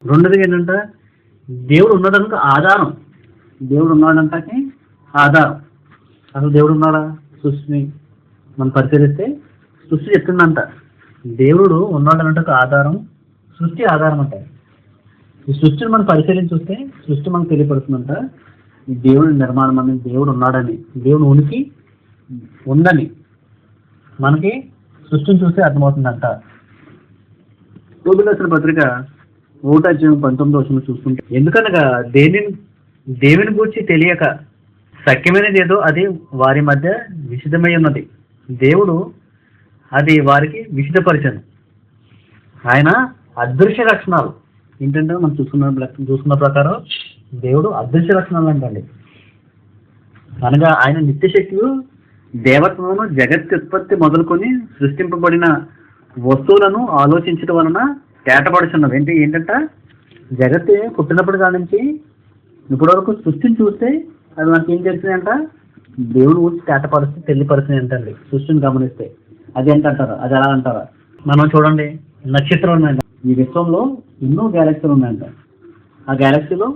రెండోది ఏంటంటే దేవుడు ఉన్నదానికి ఆధారం. దేవుడు ఉన్నాడంటే ఆధారం. అసలు దేవుడు ఉన్నాడా? సృష్టిని మనం పరిశీలిస్తే సృష్టి చెప్తుందంట దేవుడు ఉన్నాడనంటే ఒక ఆధారం, సృష్టి ఆధారం అంట. ఈ సృష్టిని మనం పరిశీలించి చూస్తే సృష్టి మనకు తెలియపడుతుందంట ఈ దేవుడి నిర్మాణం అని, దేవుడు ఉన్నాడని, దేవుడు ఉనికి ఉందని మనకి సృష్టిని చూస్తే అర్థమవుతుందంట. రోగులసిన పత్రిక 1:19 చూసుకుంటే, ఎందుకనగా దేవుని గూర్చి తెలియక సత్యమైనది ఏదో అది వారి మధ్య విషిదమై ఉన్నది. దేవుడు అది వారికి విషిదపరిచను. ఆయన అదృశ్య లక్షణాలు ఏంటంటే మనం చూసుకున్న ప్రకారం దేవుడు అదృశ్య లక్షణాలు అంటండి. అనగా ఆయన నిత్యశక్తులు దేవత్వమును జగత్ ఉత్పత్తి మొదలుకొని సృష్టింపబడిన వస్తువులను ఆలోచించడం వలన తేటపడుచున్నది. ఏంటంటే జగత్ పుట్టినప్పుడు కాడి నుంచి ఇప్పటి వరకు సృష్టిని చూస్తే అది మనకి ఏం తెలిసిందంట, దేవుడు ఊరికి తేటపరుస్తుంది, తెలియపరుస్తుంది ఏంటండి. సృష్టిని గమనిస్తే అది ఏంటంటారా, అది ఎలా అంటారా? మనం చూడండి, నక్షత్రం ఉన్నాయంట. ఈ విశ్వంలో ఎన్నో గ్యాలక్సీలు ఉన్నాయంట. ఆ గ్యాలక్సీలో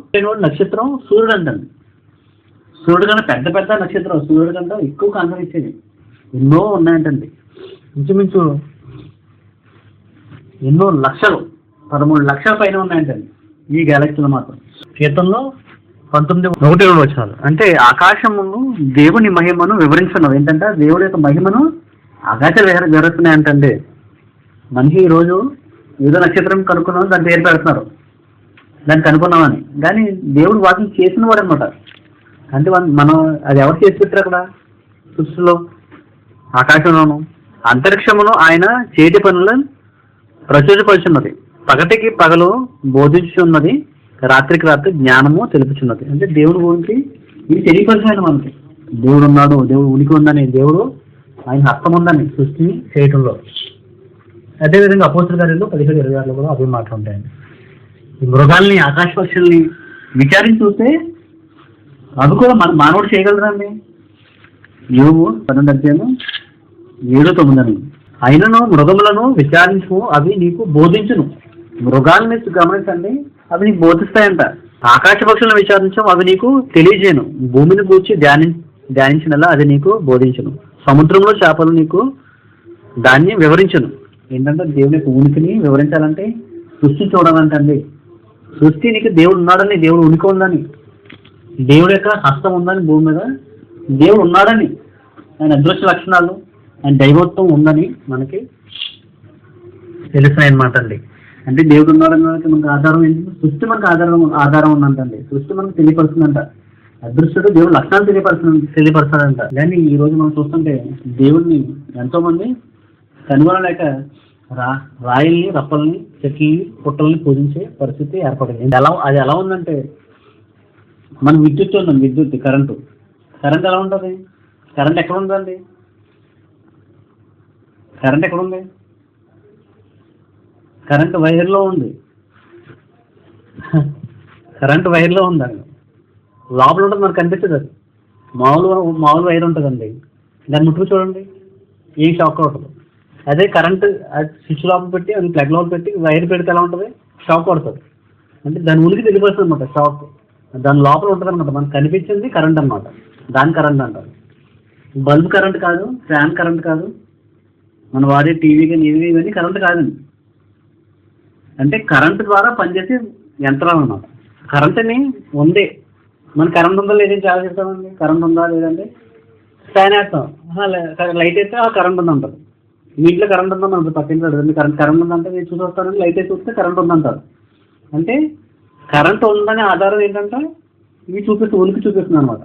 నక్షత్రం సూర్యుడు అంటండి. సూర్యుడు కన్నా పెద్ద పెద్ద నక్షత్రం సూర్యుడు కంటే ఎక్కువ కాంతి ఇచ్చేది ఎన్నో ఉన్నాయంటండి. ఇంచుమించు ఎన్నో లక్షలు, 13 లక్షల పైన ఉన్నాయంటండి ఈ గ్యాలక్సీలో మాత్రం. కీర్తనలో 19:1 అంటే ఆకాశమును దేవుని మహిమను వివరించున్నావు. ఏంటంటే దేవుడి యొక్క మహిమను ఆకాశాలు వివరిస్తున్నాయంటండి. మనిషి ఈరోజు ఏదో నక్షత్రం కనుక్కున్నాం, దాని పేరు పెడుతున్నారు, దాన్ని కనుక్కున్నామని. కానీ దేవుడు వాటిని చేసిన వాడు అనమాట. అంటే మనం అది ఎవరు చేసి పెట్టారు అక్కడ సృష్టిలో, ఆకాశంలోను అంతరిక్షమును ఆయన చేతి పనులను ప్రచురపరుచున్నది. పగటికి పగలు బోధించున్నది, రాత్రికి రాత్రి జ్ఞానము తెలుపుచున్నది. అంటే దేవుడు గురించి ఇది తెలియపరిచాడు మనకి. దేవుడు ఉన్నాడు, దేవుడు ఉనికి ఉందని, దేవుడు ఆయన హస్తం ఉందని సృష్టిని చేయటంలో. అదేవిధంగా అపోస్తల కార్యాలు 17:26 కూడా అవి మాట్లాడుతాయండి. ఈ మృగాల్ని, ఆకాశ పక్షుల్ని విచారించి చూస్తే అవి కూడా మానవుడు చేయగలరండి. యోబు 12:7-9 అయినను మృగములను విచారించు, అవి నీకు బోధించును. మృగాలని గమనించండి, అవి నీకు బోధిస్తాయంట. ఆకాశ పక్షులను విచారించు, అవి నీకు తెలియజేయను. భూమిని కూర్చి ధ్యానించినలా అది నీకు బోధించును. సముద్రంలో చేపలు నీకు దాన్ని వివరించును. ఏంటంటే దేవుని యొక్క ఉనికిని వివరించాలంటే సృష్టి చూడాలంటండి. సృష్టి నీకు దేవుడు ఉన్నాడని, దేవుడు ఉనికి ఉందని, దేవుడి యొక్క హస్తం ఉందని, భూమి మీద దేవుడు ఉన్నాడని, ఆయన అదృశ్య లక్షణాలు, ఆయన దైవత్వం ఉందని మనకి తెలుస్తాయి అన్నమాట అండి. అంటే దేవుడు ఉన్నాడని మనకి ఆధారం ఏంటి? సృష్టి మనకు ఆధారం ఉందంటండి. సృష్టి మనకు తెలియపరుస్తుందంట. అదృశ్యుడు దేవుడు లక్షణాలు తెలియపరుస్తాడంట. కానీ ఈ రోజు మనం చూస్తుంటే దేవుడిని ఎంతో మంది కనుగొనలేక రాయిల్ని, రప్పల్ని, చెట్లని, పుట్టల్ని పూజించే పరిస్థితి ఏర్పడింది. అది ఎలా ఉందంటే, మనం విద్యుత్ ఉందండి, విద్యుత్ కరెంటు ఎలా ఉంటుంది? కరెంట్ ఎక్కడ ఉందండి? కరెంట్ ఎక్కడుంది? కరెంట్ వైర్లో ఉంది. కరెంట్ వైర్లో ఉందండి. లోపల ఉంటుంది, మనకు కనిపించదు. అది మామూలు వైర్ ఉంటుందండి. దాన్ని ముట్టుకు చూడండి, ఏ షాక్ అవుతుంది. అదే కరెంట్ స్విచ్ లోపల పెట్టి, అది ప్లగ్ లోపల పెట్టి వైర్ పెడితే ఎలా ఉంటుంది? షాక్ కొడుతుంది. అంటే దాని ఉనికి తెలియపరుస్తుంది అనమాట. షాక్ దాని లోపల ఉంటుంది అనమాట. మనకు కనిపించింది కరెంట్ అనమాట. దాని కరెంట్ అంటారు. బల్బ్ కరెంట్ కాదు, ఫ్యాన్ కరెంట్ కాదు, మనం వాడే టీవీ కానీ ఇవన్నీ కరెంట్ కాదండి. అంటే కరెంట్ ద్వారా పనిచేసే యంత్రాలు అన్నమాట. కరెంట్ని ఉందే, మన కరెంట్ ఉందా లేదని చాలా చెప్తామండి. కరెంట్ ఉందా లేదంటే ఫ్యాన్ వేస్తాం, లైట్ వేస్తే ఆ కరెంట్ ఉందంటారు. మీ ఇంట్లో కరెంట్ ఉందని అంటారు, పక్కింట్లో అడగండి కరెంట్ ఉందంటే మీరు చూసి వస్తారని లైట్ వేసి చూస్తే కరెంట్ ఉందంటారు. అంటే కరెంట్ ఉందనే ఆధారం ఏంటంటే ఇవి ఉనికి చూపిస్తుంది అనమాట.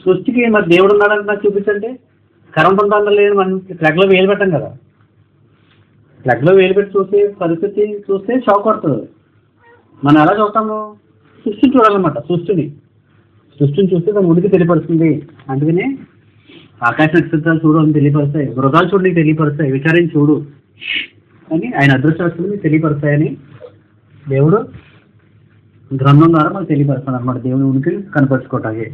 సృష్టికి మరి దేవుడు ఉన్నాడంటే నాకు చూపించంటే కరెంట్ ఉందా లేదు, మనం ప్లగ్లో వేలు పెట్టాం కదా, ప్లగ్లో వేలు పెట్టి చూసే పరిస్థితి చూస్తే షాక్ పడుతుంది. మనం ఎలా చూస్తాము? సృష్టిని చూడాలన్నమాట. సృష్టిని చూస్తే దాని ఉనికి తెలియపరుస్తుంది. అందుకనే ఆకాశ నక్షత్రాలు చూడు అని తెలియపరుస్తాయి, మృగాలు చూడు నీకు తెలియపరుస్తాయి, విచారించి చూడు అని ఆయన అదృష్ట వస్తువులు తెలియపరుస్తాయని దేవుడు గ్రంథం ద్వారా మనకు తెలియపరుస్తాడు అనమాట. దేవుని ఉనికి కనపరుచుకోవటానికి.